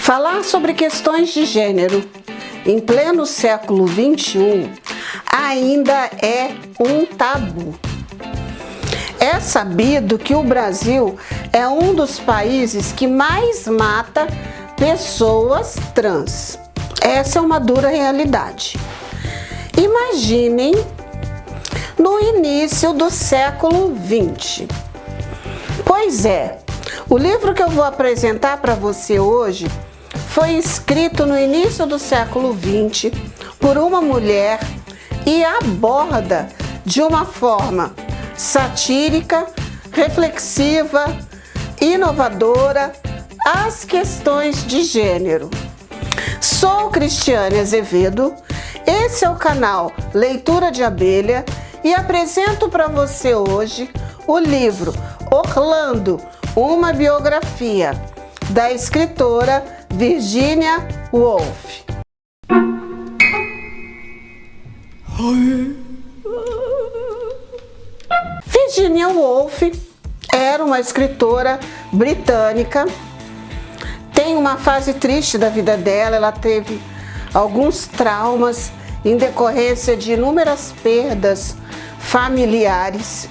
Falar sobre questões de gênero em pleno século XXI ainda é um tabu. É sabido que o Brasil é um dos países que mais mata pessoas trans. Essa é uma dura realidade. Imaginem no início do século XX. Pois é, o livro que eu vou apresentar para você hoje foi escrito no início do século XX por uma mulher e aborda de uma forma satírica, reflexiva, inovadora as questões de gênero. Sou Cristiane Azevedo, esse é o canal Leitura de Abelha e apresento para você hoje o livro Orlando, uma biografia, da escritora Virginia Woolf. Virginia Woolf era uma escritora britânica. Tem uma fase triste da vida dela, ela teve alguns traumas em decorrência de inúmeras perdas familiares,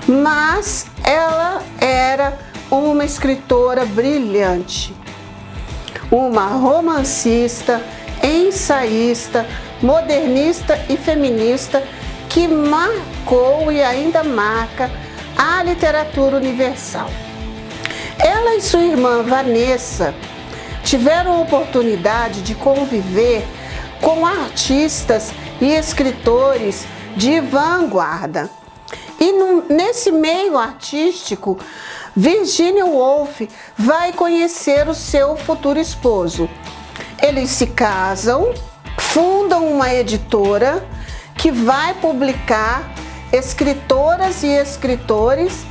mas ela era uma escritora brilhante, uma romancista, ensaísta, modernista e feminista que marcou e ainda marca a literatura universal. Ela e sua irmã Vanessa tiveram a oportunidade de conviver com artistas e escritores de vanguarda. E nesse meio artístico, Virginia Woolf vai conhecer o seu futuro esposo. Eles se casam, fundam uma editora que vai publicar escritoras e escritores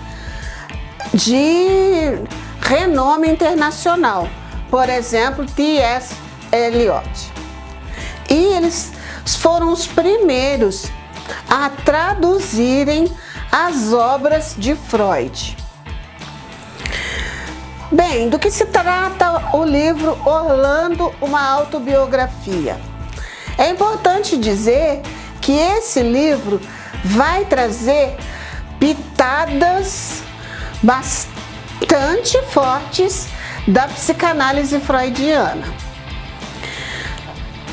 de renome internacional, por exemplo, T.S. Eliot. E eles foram os primeiros a traduzirem as obras de Freud. Bem, do que se trata o livro Orlando, uma autobiografia? É importante dizer que esse livro vai trazer pitadas bastante fortes da psicanálise freudiana.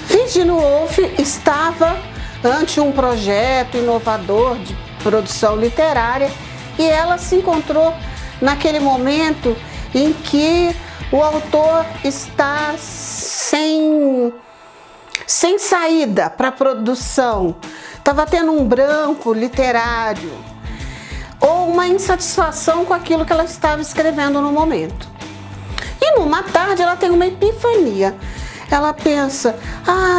Virginia Woolf estava ante um projeto inovador de produção literária e ela se encontrou naquele momento em que o autor está sem saída para a produção, estava tendo um branco literário ou uma insatisfação com aquilo que ela estava escrevendo no momento. E numa tarde ela tem uma epifania. Ela pensa: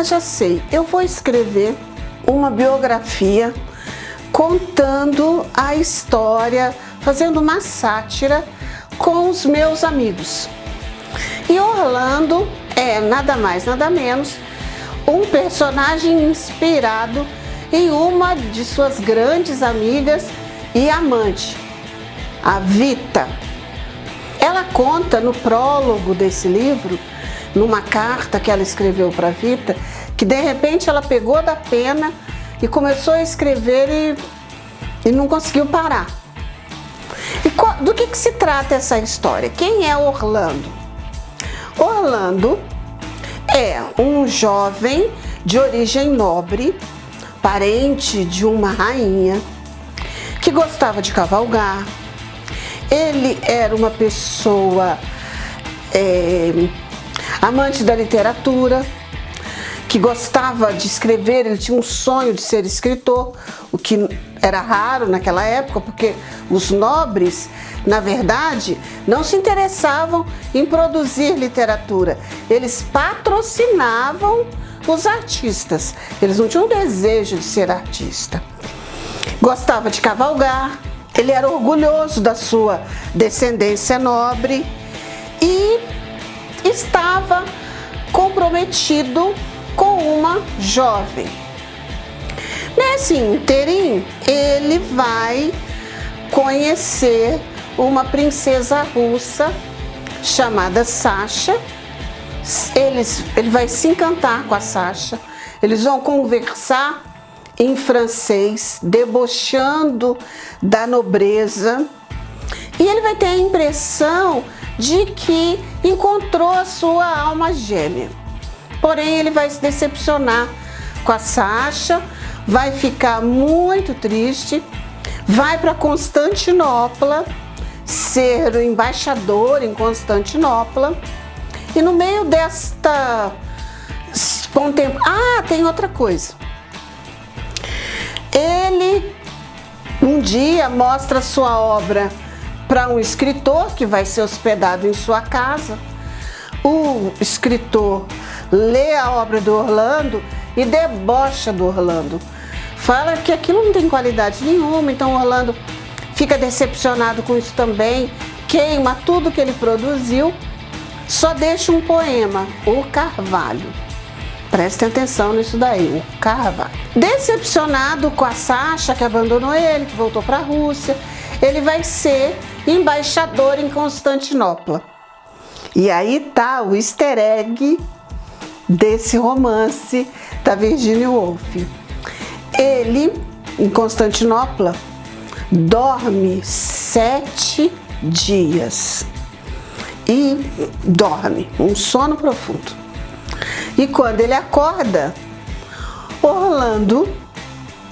já sei, eu vou escrever uma biografia contando a história, fazendo uma sátira com os meus amigos. E Orlando é nada mais, nada menos um personagem inspirado em uma de suas grandes amigas e amante, a Vita. Ela conta no prólogo desse livro, numa carta que ela escreveu para Vita, que de repente ela pegou da pena e começou a escrever e não conseguiu parar. E do que se trata essa história? Quem é Orlando? Orlando é um jovem de origem nobre, parente de uma rainha, que gostava de cavalgar. Ele era uma pessoa amante da literatura, que gostava de escrever. Ele tinha um sonho de ser escritor, o que era raro naquela época, porque os nobres, na verdade, não se interessavam em produzir literatura. Eles patrocinavam os artistas, eles não tinham desejo de ser artista. Gostava de cavalgar, ele era orgulhoso da sua descendência nobre e estava comprometido com uma jovem. Nesse ínterim, ele vai conhecer uma princesa russa chamada Sasha, ele vai se encantar com a Sasha, eles vão conversar em francês, debochando da nobreza, e ele vai ter a impressão de que encontrou a sua alma gêmea. Porém, ele vai se decepcionar com a Sasha, vai ficar muito triste, vai para Constantinopla, ser o embaixador em Constantinopla, e no meio desta tem outra coisa. Ele um dia mostra sua obra para um escritor que vai ser hospedado em sua casa. O escritor lê a obra do Orlando e debocha do Orlando. Fala que aquilo não tem qualidade nenhuma, então Orlando fica decepcionado com isso também, queima tudo que ele produziu, só deixa um poema, O Carvalho. Prestem atenção nisso daí, O Carvalho. Decepcionado com a Sasha, que abandonou ele, que voltou para a Rússia, ele vai ser embaixador em Constantinopla. E aí tá o easter egg desse romance da Virginia Woolf. Ele, em Constantinopla, dorme 7 dias. E dorme, um sono profundo. E quando ele acorda, Orlando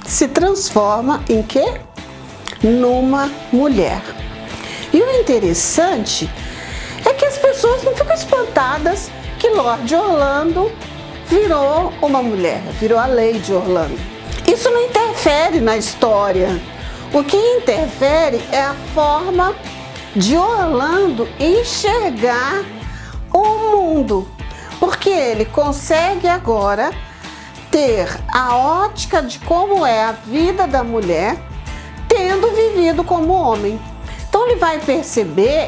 se transforma em quê? Numa mulher. E o interessante é que as pessoas não ficam espantadas que Lord Orlando virou uma mulher, virou a Lady Orlando. Isso não interfere na história. O que interfere é a forma de Orlando enxergar o mundo, porque ele consegue agora ter a ótica de como é a vida da mulher, tendo vivido como homem. Então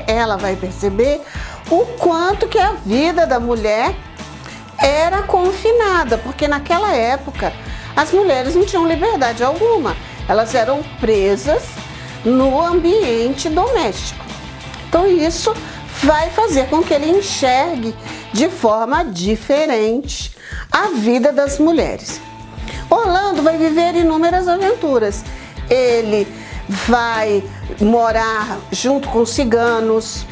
ela vai perceber o quanto que a vida da mulher era confinada, porque naquela época as mulheres não tinham liberdade alguma, elas eram presas no ambiente doméstico. Então isso vai fazer com que ele enxergue de forma diferente a vida das mulheres. Orlando vai viver inúmeras aventuras. Ele vai morar junto com ciganos,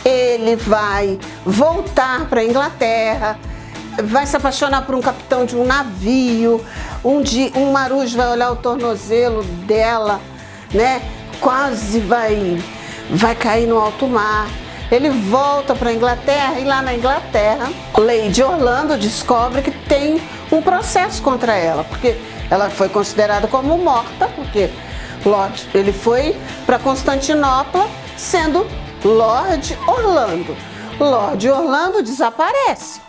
ele vai voltar para a Inglaterra, vai se apaixonar por um capitão de um navio. Um marujo vai olhar o tornozelo dela, né? Quase vai cair no alto mar. Ele volta para a Inglaterra e lá na Inglaterra, Lady Orlando descobre que tem um processo contra ela, porque ela foi considerada como morta, porque ele foi para Constantinopla sendo Lord Orlando. Lord Orlando desaparece.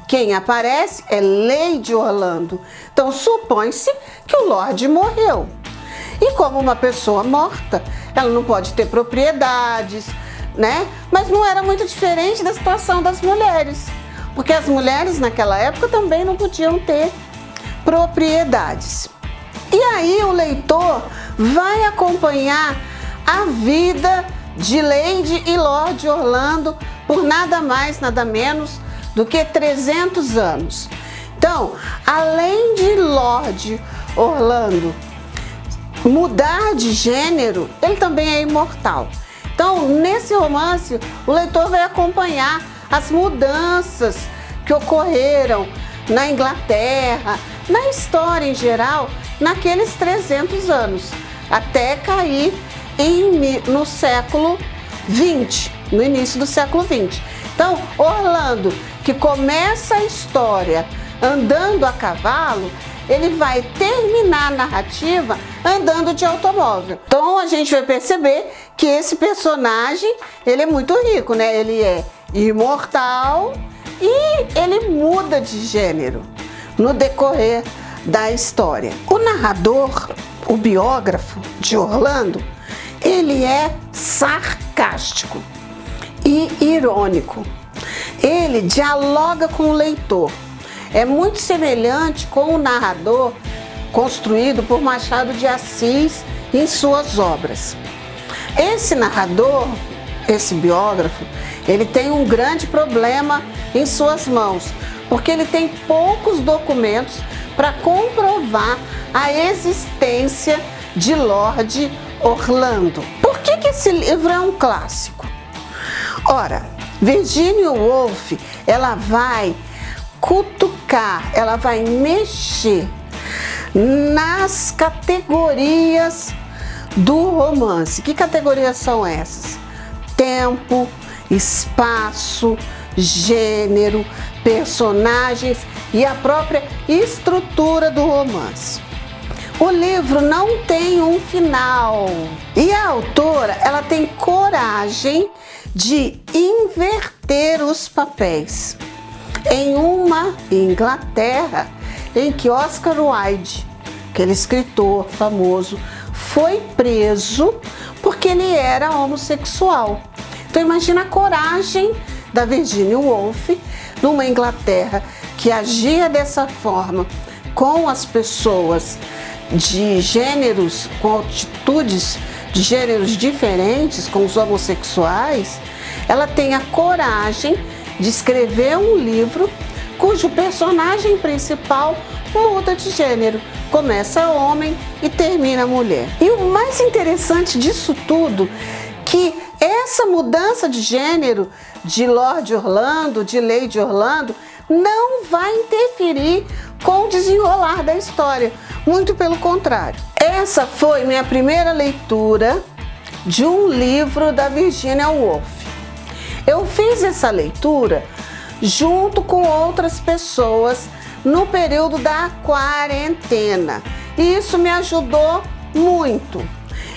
Quem aparece é Lady Orlando. Então supõe-se que o Lorde morreu. E como uma pessoa morta, ela não pode ter propriedades, né? Mas não era muito diferente da situação das mulheres, porque as mulheres naquela época também não podiam ter propriedades. E aí o leitor vai acompanhar a vida de Lady e Lord Orlando por nada mais, nada menos do que 300 anos. Então, além de Lord Orlando mudar de gênero, ele também é imortal. Então, nesse romance, o leitor vai acompanhar as mudanças que ocorreram na Inglaterra, na história em geral, naqueles 300 anos, até cair no século XX, no início do século XX. Então, Orlando, que começa a história andando a cavalo, ele vai terminar a narrativa andando de automóvel. Então a gente vai perceber que esse personagem, ele é muito rico, né? Ele é imortal e ele muda de gênero no decorrer da história. O narrador, o biógrafo de Orlando, ele é sarcástico e irônico. Ele dialoga com o leitor. É muito semelhante com o narrador construído por Machado de Assis em suas obras. Esse narrador, esse biógrafo, ele tem um grande problema em suas mãos, porque ele tem poucos documentos para comprovar a existência de Lord Orlando. Por que esse livro é um clássico? Ora, Virginia Woolf, ela vai cutucar, ela vai mexer nas categorias do romance. Que categorias são essas? Tempo, espaço, gênero, personagens e a própria estrutura do romance. O livro não tem um final e a autora, ela tem coragem de inverter os papéis. Em uma Inglaterra em que Oscar Wilde, aquele escritor famoso, foi preso porque ele era homossexual. Então imagina a coragem da Virginia Woolf numa Inglaterra que agia dessa forma com as pessoas de gêneros, com atitudes de gêneros diferentes, com os homossexuais. Ela tem a coragem de escrever um livro cujo personagem principal muda de gênero, começa homem e termina mulher. E o mais interessante disso tudo, que essa mudança de gênero de Lord Orlando, de Lady Orlando, não vai interferir com o desenrolar da história, muito pelo contrário. Essa foi minha primeira leitura de um livro da Virginia Woolf. Eu fiz essa leitura junto com outras pessoas no período da quarentena e isso me ajudou muito.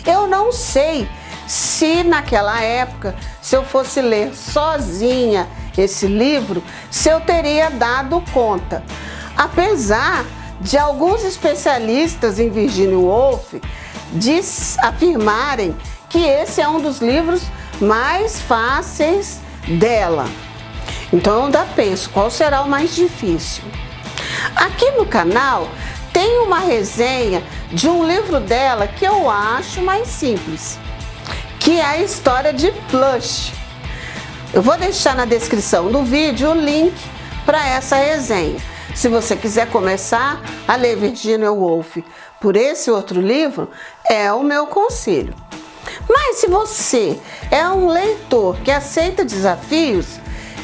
Eu não sei se naquela época, se eu fosse ler sozinha esse livro, se eu teria dado conta. Apesar de alguns especialistas em Virginia Woolf afirmarem que esse é um dos livros mais fáceis dela. Então eu ainda penso, qual será o mais difícil? Aqui no canal tem uma resenha de um livro dela que eu acho mais simples, que é a história de Flush. Eu vou deixar na descrição do vídeo o link para essa resenha. Se você quiser começar a ler Virginia Woolf por esse outro livro, é o meu conselho. Mas se você é um leitor que aceita desafios,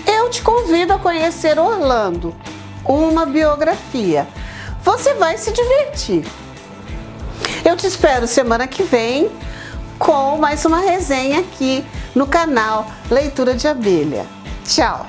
eu te convido a conhecer Orlando, uma biografia. Você vai se divertir. Eu te espero semana que vem com mais uma resenha aqui no canal Leitura de Abelha. Tchau!